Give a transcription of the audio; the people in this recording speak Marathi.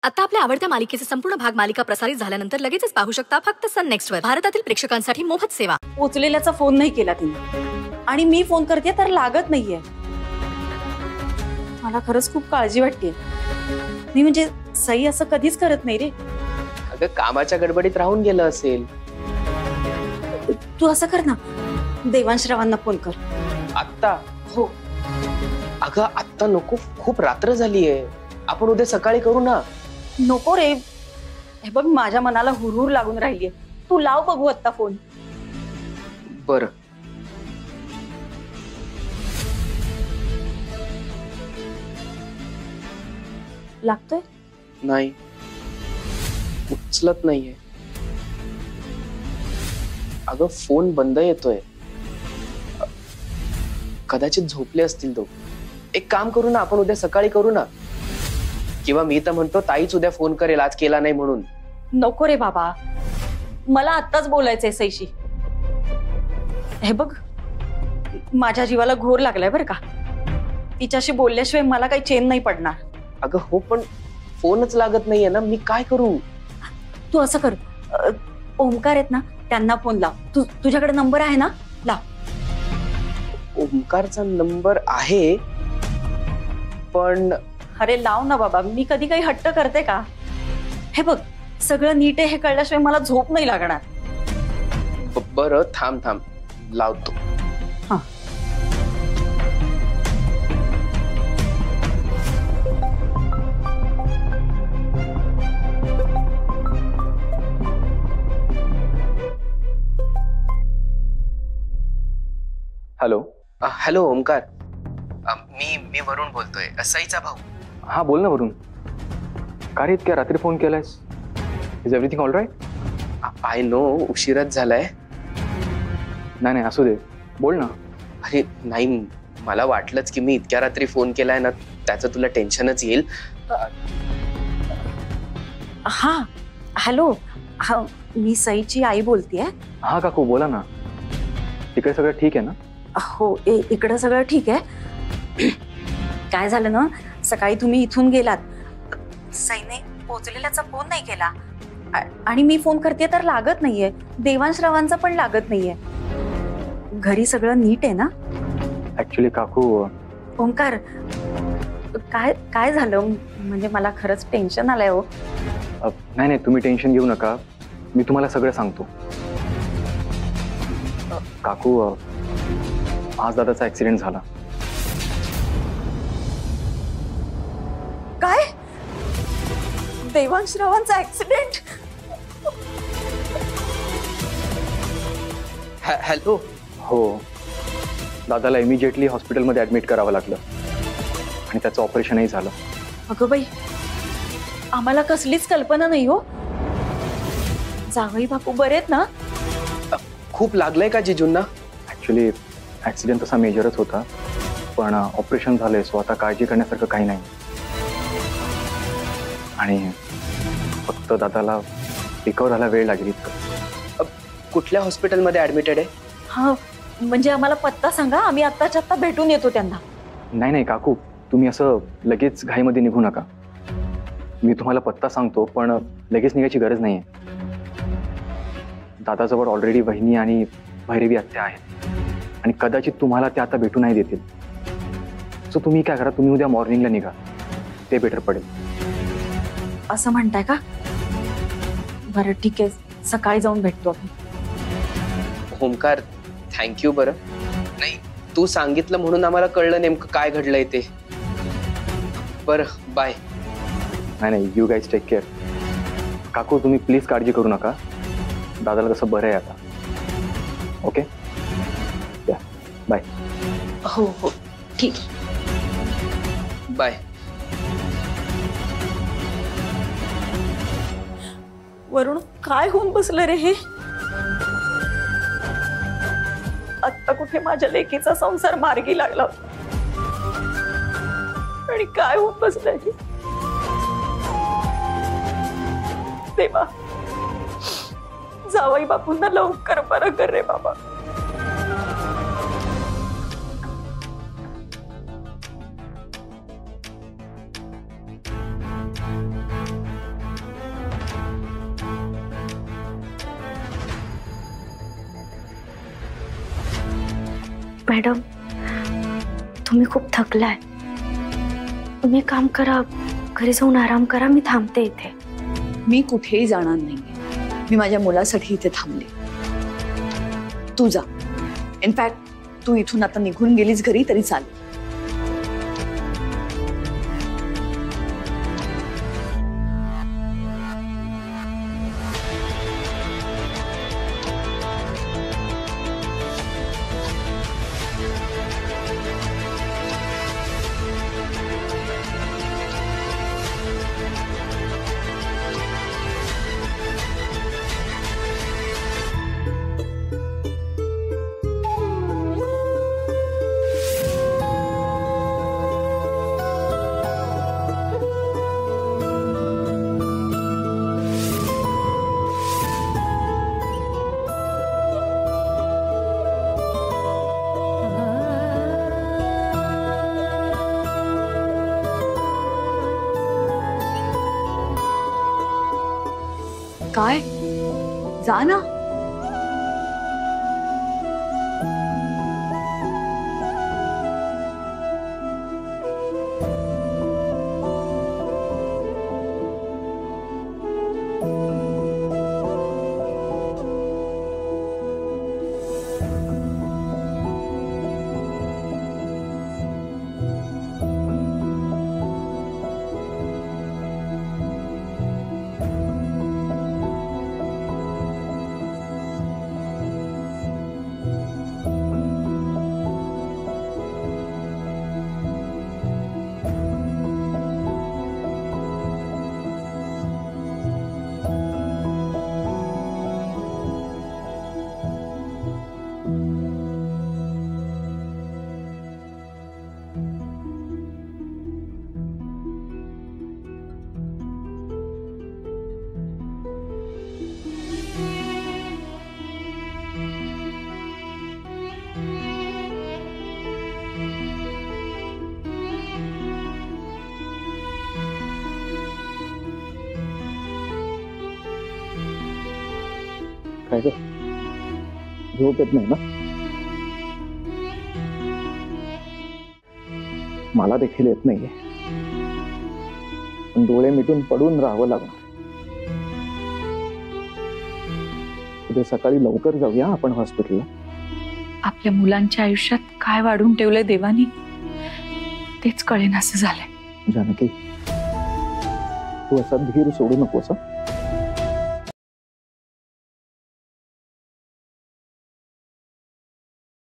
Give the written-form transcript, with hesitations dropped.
आता आपल्या आवडत्या मालिकेचे संपूर्ण भाग मालिका प्रसारित झाल्यानंतर लगेचच पाहू शकता फक्त सन नेक्स्ट वर. भारतातील प्रेक्षकांसाठी मोफत सेवा. पोचलेल्याचा फोन नाही केला तिने आणि मी फोन करते तर लागत नाहीये. मला खरंच खूप काळजी वाटते. मी म्हणजे सई असं कधीच करत नाही रे. अगं कामाच्या गडबडीत राहून गेलं असेल. तू असं कर ना, देवांशरावांना फोन कर. आत्ता? हो. अगं आत्ता नको, खूप रात्र झालीये. आपण उद्या सकाळी करू ना. नको रे, हे बघ माझ्या मनाला हुरहुर लागून राहिलीये. तू लाव बघू आत्ता फोन. बर. लागतोय? नाही, उचलत नाहीये. अगं फोन बंद येतोय. कदाचित झोपले असतील तो. एक काम करू ना, आपण उद्या सकाळी करू ना. किंवा मी तर म्हणतो ताईच उद्या फोन करेल, आज केला नाही म्हणून. नको रे बाबा, मला आत्ताच बोलायचंय सईशी. हे बघ माझ्या जीवाला घोर लागलाय बरं का. तिच्याशी बोलल्याशिवाय मला काही चैन नाही पडणार. अगं हो, पण फोनच लागत नाहीये ना, मी काय करू? तू असं कर, ओमकार आहेत ना त्यांना फोन लाव. तुझ्याकडे नंबर आहे ना, लाव. ओमकारचा नंबर आहे पण. अरे लाव ना बाबा, मी कधी काही हट्ट करते का? हे बघ सगळं नीट आहे हे कळल्याशिवाय मला झोप नाही लागणार. बरं थांब थांब, लावतो. हा. हॅलो. हॅलो ओमकार, मी वरुण बोलतोय, सईचा भाऊ. हा बोल ना वरुण. का रे इतक्या रात्री फोन केलायस? Is everything all right? I know उशिराच झालाय. नाही नाही असू दे, बोल ना. अरे नाही, मला वाटलंच की मी इतक्या रात्री फोन केलाय ना, त्याचं तुला टेन्शनच येईल. हा हॅलो, हा मी सईची आई बोलतेय. हा काकू बोला ना. तिकडे सगळं ठीक आहे ना? हो इकडं सगळं ठीक आहे. काय झालं ना, सकाळी तुम्ही इथून गेलात, सईने पोचलेल्याचा फोन नाही केला आणि मी फोन करते तर लागत नाहीये. देवांशरावांचा पण लागत नाहीये. घरी सगळं नीट आहे ना? ऍक्च्युली काकू. ओंकार काय काय झालं? म्हणजे मला खरंच टेन्शन आलंय हो. नाही नाही तुम्ही टेन्शन घेऊ नका, मी तुम्हाला सगळं सांगतो. काकू आज दादाचा ऍक्सिडेंट झाला. काय? देवांशरावांचा ऍक्सिडेंट? हॅलो. हो, दादाला इमिजिएटली हॉस्पिटलमध्ये ऍडमिट करावं लागलं आणि त्याचं ऑपरेशनही झालं. अगं बाई, आम्हाला कसलीच कल्पना नाही हो. जावई बापू बरे आहेत ना? खूप लागलंय का जिजूंना? ऍक्च्युली ऍक्सिडेंट तसा मेजरच होता, पण ऑपरेशन झालंय, सो आता काळजी करण्यासारखं काही नाही. आणि फक्त दादाला रिकवर व्हायला वेळ लागेल इतकं. कुठल्या हॉस्पिटलमध्ये ऍडमिटेड आहे? हा म्हणजे आम्हाला पत्ता सांगा, आम्ही आत्ताच्या आत्ता भेटून येतो त्यांना. नाही नाही काकू, तुम्ही असं लगेच घाईमध्ये निघू नका. मी तुम्हाला पत्ता सांगतो, पण लगेच निघायची गरज नाहीये. दादाजवळ ऑलरेडी वहिनी आणि भैरवी आत्या आहेत आणि कदाचित तुम्हाला ते आता भेटू नाही देतील. सो तुम्ही काय करा, तुम्ही उद्या मॉर्निंगला निघा, ते बेटर पडेल. असं म्हणताय का? बरं ठीक आहे, सकाळी जाऊन भेटतो आपण. ओमकार थँक्यू. बरं नाही, तू सांगितलं म्हणून आम्हाला कळलं नेमकं काय घडलंय ते. बरं बाय. नाही नाही, यू गाईज टेक केअर. काकू तुम्ही प्लीज काळजी करू नका, दादाला तसं बरं आहे आता. ओके या, बाय. हो हो ठीक. बाय. वरुण काय होऊन बसलं रे हे? आत्ता कुठे माझ्या लेकीचा संसार मार्गी लागला आणि काय होऊन बसलंय हे? देवा, जावई बापूंना लवकर बरं कर रे बाबा. मॅडम, तुम्ही खूप थकलाय. तुम्ही काम करा, घरी जाऊन आराम करा. मी थांबते इथे. मी कुठेही जाणार नाहीये. मी माझ्या मुलासाठी इथे थांबले. तू जा. इनफॅक्ट तू इथून आता निघून गेलीस घरी तरी चालेल. काय? जा ना. काय ग, झोप येत नाही ना? मला देखील येत नाहीये, पण डोळे मिटून पडून राहावं लागणार. उद्या सकाळी लवकर जाऊया आपण हॉस्पिटलला. आपल्या मुलांच्या आयुष्यात काय वाढून ठेवलंय देवानी तेच कळेनासं झालंय. जानकी, तू असा धीर सोडू नकोस.